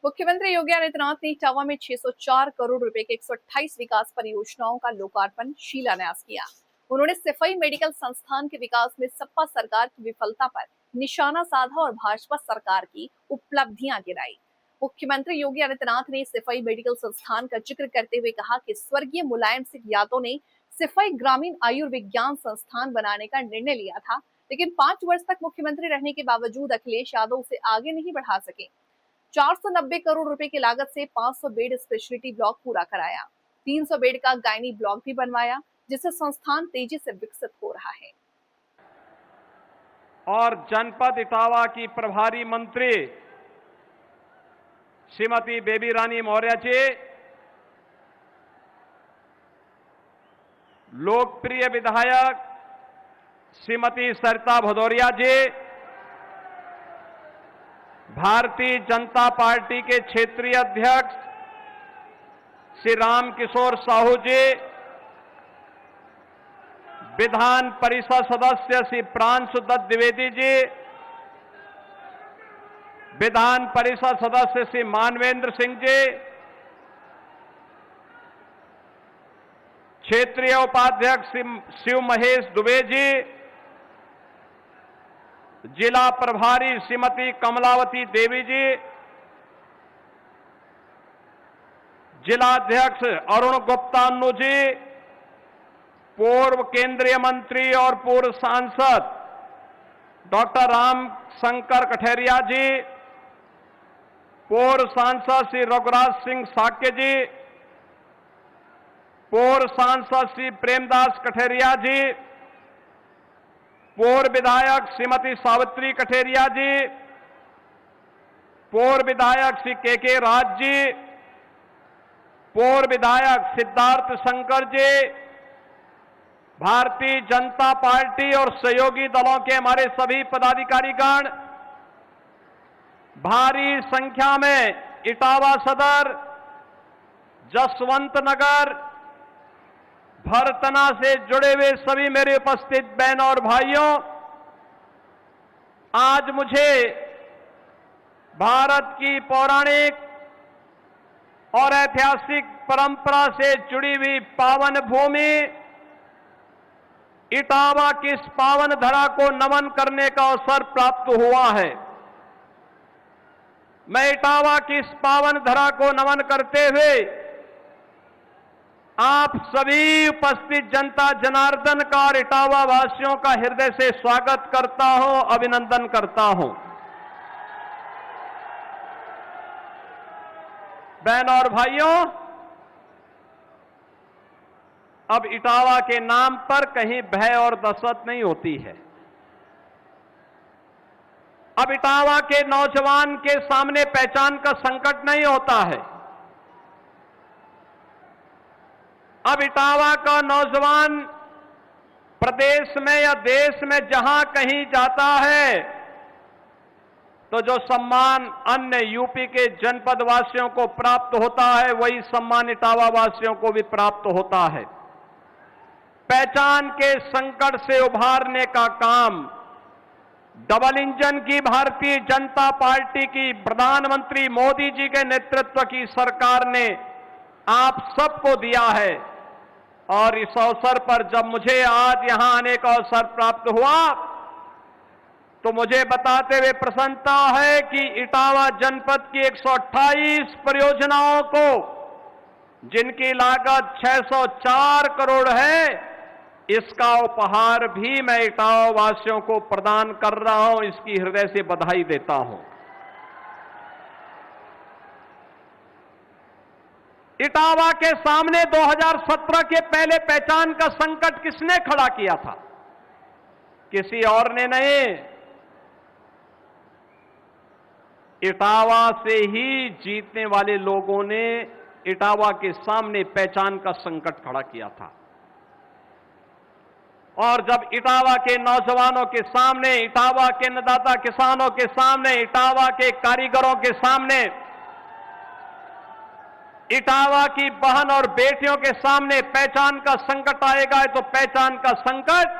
मुख्यमंत्री योगी आदित्यनाथ ने इटावा में 604 करोड़ रुपए के 128 विकास परियोजनाओं का लोकार्पण शिलान्यास किया। उन्होंने सफाई मेडिकल संस्थान के विकास में सपा सरकार की विफलता पर निशाना साधा और भाजपा सरकार की उपलब्धियां गिनाई। मुख्यमंत्री योगी आदित्यनाथ ने सफाई मेडिकल संस्थान का जिक्र करते हुए कहा कि स्वर्गीय मुलायम सिंह यादव ने सफाई ग्रामीण आयुर्विज्ञान संस्थान बनाने का निर्णय लिया था, लेकिन 5 वर्ष तक मुख्यमंत्री रहने के बावजूद अखिलेश यादव उसे आगे नहीं बढ़ा सके। 490 करोड़ रुपए की लागत से 500 बेड स्पेशलिटी ब्लॉक पूरा कराया, 300 बेड का गायनी ब्लॉक भी बनवाया, जिससे संस्थान तेजी से विकसित हो रहा है। और जनपद इटावा की प्रभारी मंत्री श्रीमती बेबी रानी मौर्य जी, लोकप्रिय विधायक श्रीमती सरिता भदौरिया जी, भारतीय जनता पार्टी के क्षेत्रीय अध्यक्ष श्री राम किशोर साहू जी, विधान परिषद सदस्य श्री प्रांशु दत्त द्विवेदी जी, विधान परिषद सदस्य श्री मानवेंद्र सिंह जी, क्षेत्रीय उपाध्यक्ष श्री शिव महेश दुबे जी, जिला प्रभारी श्रीमती कमलावती देवी जी, जिलाध्यक्ष अरुण गुप्तानु जी, पूर्व केंद्रीय मंत्री और पूर्व सांसद डॉक्टर राम शंकर कठेरिया जी, पूर्व सांसद श्री रघुराज सिंह साक्य जी, पूर्व सांसद श्री प्रेमदास कठेरिया जी, पूर्व विधायक श्रीमती सावित्री कठेरिया जी, पूर्व विधायक श्री के राज जी, पूर्व विधायक सिद्धार्थ शंकर जी, भारतीय जनता पार्टी और सहयोगी दलों के हमारे सभी पदाधिकारीगण, भारी संख्या में इटावा सदर, जसवंत नगर, भरतना से जुड़े हुए सभी मेरे उपस्थित बहनों और भाइयों, आज मुझे भारत की पौराणिक और ऐतिहासिक परंपरा से जुड़ी हुई पावन भूमि इटावा की इस पावन धरा को नमन करने का अवसर प्राप्त हुआ है। मैं इटावा की इस पावन धरा को नमन करते हुए आप सभी उपस्थित जनता जनार्दन का और इटावा वासियों का हृदय से स्वागत करता हूं, अभिनंदन करता हूं। बहनों और भाइयों, अब इटावा के नाम पर कहीं भय और दहशत नहीं होती है। अब इटावा के नौजवान के सामने पहचान का संकट नहीं होता है। अब इटावा का नौजवान प्रदेश में या देश में जहां कहीं जाता है तो जो सम्मान अन्य यूपी के जनपद वासियों को प्राप्त होता है, वही सम्मान इटावा वासियों को भी प्राप्त होता है। पहचान के संकट से उभारने का काम डबल इंजन की भारतीय जनता पार्टी की प्रधानमंत्री मोदी जी के नेतृत्व की सरकार ने आप सबको दिया है। और इस अवसर पर जब मुझे आज यहां आने का अवसर प्राप्त हुआ तो मुझे बताते हुए प्रसन्नता है कि इटावा जनपद की 128 परियोजनाओं को, जिनकी लागत 604 करोड़ है, इसका उपहार भी मैं इटावा वासियों को प्रदान कर रहा हूं। इसकी हृदय से बधाई देता हूं। इटावा के सामने 2017 के पहले पहचान का संकट किसने खड़ा किया था? किसी और ने नहीं, इटावा से ही जीतने वाले लोगों ने इटावा के सामने पहचान का संकट खड़ा किया था। और जब इटावा के नौजवानों के सामने, इटावा के अन्नदाता किसानों के सामने, इटावा के कारीगरों के सामने, इटावा की बहन और बेटियों के सामने पहचान का संकट आएगा, तो पहचान का संकट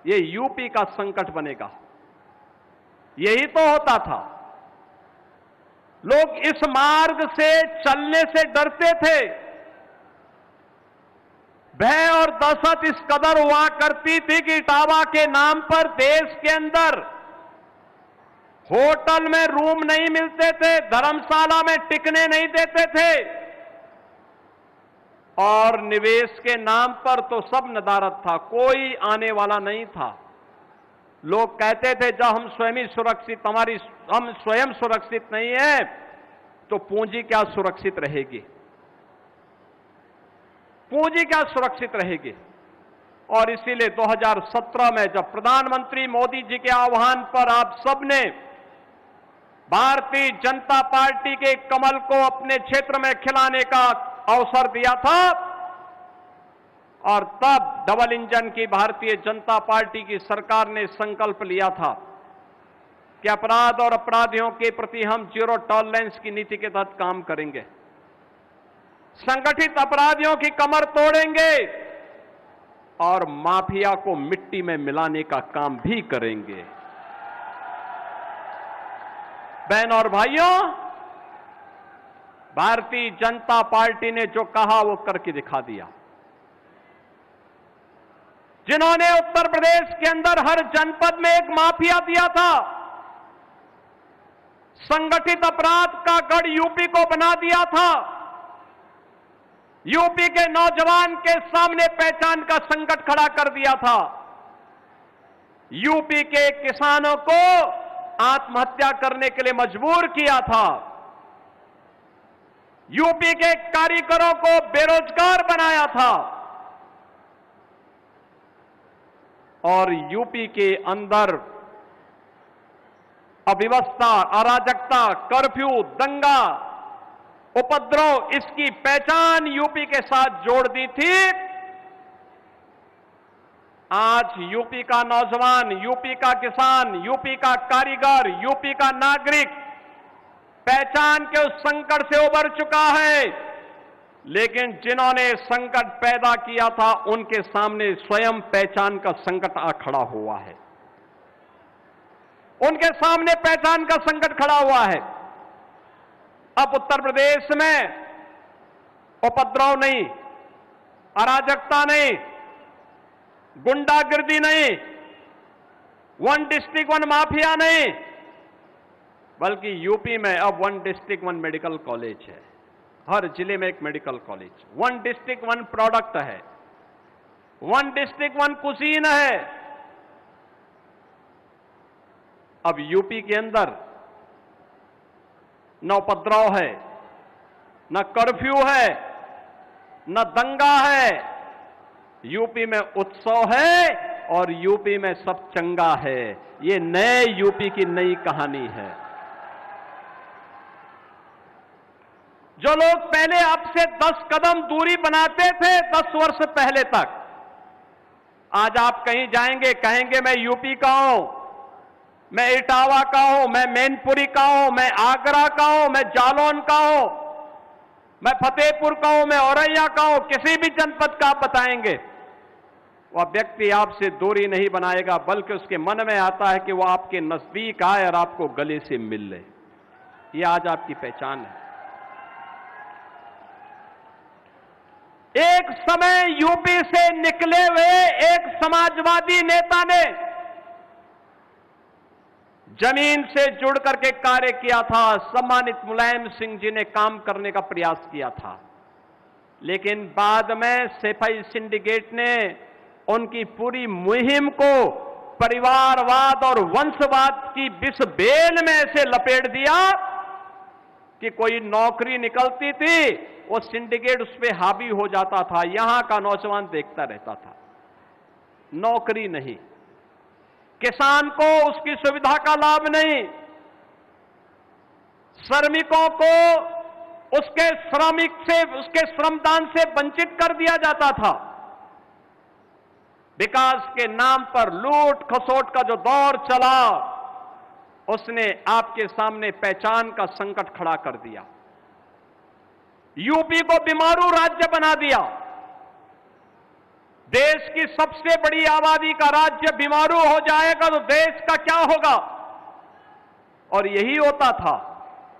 ये यूपी का संकट बनेगा। यही तो होता था। लोग इस मार्ग से चलने से डरते थे। भय और दहशत इस कदर हुआ करती थी कि इटावा के नाम पर देश के अंदर होटल में रूम नहीं मिलते थे, धर्मशाला में टिकने नहीं देते थे, और निवेश के नाम पर तो सब नदारत था, कोई आने वाला नहीं था। लोग कहते थे जब हम स्वयं सुरक्षित हम स्वयं सुरक्षित नहीं है तो पूंजी क्या सुरक्षित रहेगी, पूंजी क्या सुरक्षित रहेगी। और इसीलिए 2017 में जब प्रधानमंत्री मोदी जी के आह्वान पर आप सबने भारतीय जनता पार्टी के कमल को अपने क्षेत्र में खिलाने का अवसर दिया था, और तब डबल इंजन की भारतीय जनता पार्टी की सरकार ने संकल्प लिया था कि अपराध और अपराधियों के प्रति हम जीरो टॉलरेंस की नीति के तहत काम करेंगे, संगठित अपराधियों की कमर तोड़ेंगे और माफिया को मिट्टी में मिलाने का काम भी करेंगे। बहन और भाइयों, भारतीय जनता पार्टी ने जो कहा वो करके दिखा दिया। जिन्होंने उत्तर प्रदेश के अंदर हर जनपद में एक माफिया दिया था, संगठित अपराध का गढ़ यूपी को बना दिया था, यूपी के नौजवान के सामने पहचान का संकट खड़ा कर दिया था, यूपी के किसानों को आत्महत्या करने के लिए मजबूर किया था, यूपी के कारीगरों को बेरोजगार बनाया था, और यूपी के अंदर अव्यवस्था, अराजकता, कर्फ्यू, दंगा, उपद्रव, इसकी पहचान यूपी के साथ जोड़ दी थी। आज यूपी का नौजवान, यूपी का किसान, यूपी का कारीगर, यूपी का नागरिक पहचान के उस संकट से उबर चुका है, लेकिन जिन्होंने संकट पैदा किया था उनके सामने स्वयं पहचान का संकट आ खड़ा हुआ है, उनके सामने पहचान का संकट खड़ा हुआ है। अब उत्तर प्रदेश में उपद्रव नहीं, अराजकता नहीं, गुंडागिर्दी नहीं, वन डिस्ट्रिक्ट वन माफिया नहीं, बल्कि यूपी में अब one district one medical college है, हर जिले में एक medical college, one district one product है, वन डिस्ट्रिक्ट वन कुजीन है। अब यूपी के अंदर न उपद्रव है, न कर्फ्यू है, न दंगा है, यूपी में उत्सव है और यूपी में सब चंगा है। ये नए यूपी की नई कहानी है। जो लोग पहले आपसे 10 कदम दूरी बनाते थे 10 वर्ष पहले तक, आज आप कहीं जाएंगे कहेंगे मैं यूपी का हूं, मैं इटावा का हूं, मैं मैनपुरी का हूं, मैं आगरा का हूं, मैं जालौन का हूं, मैं फतेहपुर का हूं, मैं औरैया का हूं, किसी भी जनपद का आप बताएंगे, वह व्यक्ति आपसे दूरी नहीं बनाएगा, बल्कि उसके मन में आता है कि वह आपके नजदीक आए और आपको गले से मिल ले। यह आज आपकी पहचान है। एक समय यूपी से निकले हुए एक समाजवादी नेता ने जमीन से जुड़ करके कार्य किया था, सम्मानित मुलायम सिंह जी ने काम करने का प्रयास किया था, लेकिन बाद में सफाई सिंडिकेट ने उनकी पूरी मुहिम को परिवारवाद और वंशवाद की विष बेल में ऐसे लपेट दिया कि कोई नौकरी निकलती थी वो सिंडिकेट उस पर हावी हो जाता था, यहां का नौजवान देखता रहता था, नौकरी नहीं, किसान को उसकी सुविधा का लाभ नहीं, श्रमिकों को उसके उसके श्रमदान से वंचित कर दिया जाता था। विकास के नाम पर लूट खसोट का जो दौर चला, उसने आपके सामने पहचान का संकट खड़ा कर दिया, यूपी को बीमारू राज्य बना दिया। देश की सबसे बड़ी आबादी का राज्य बीमारू हो जाएगा तो देश का क्या होगा? और यही होता था।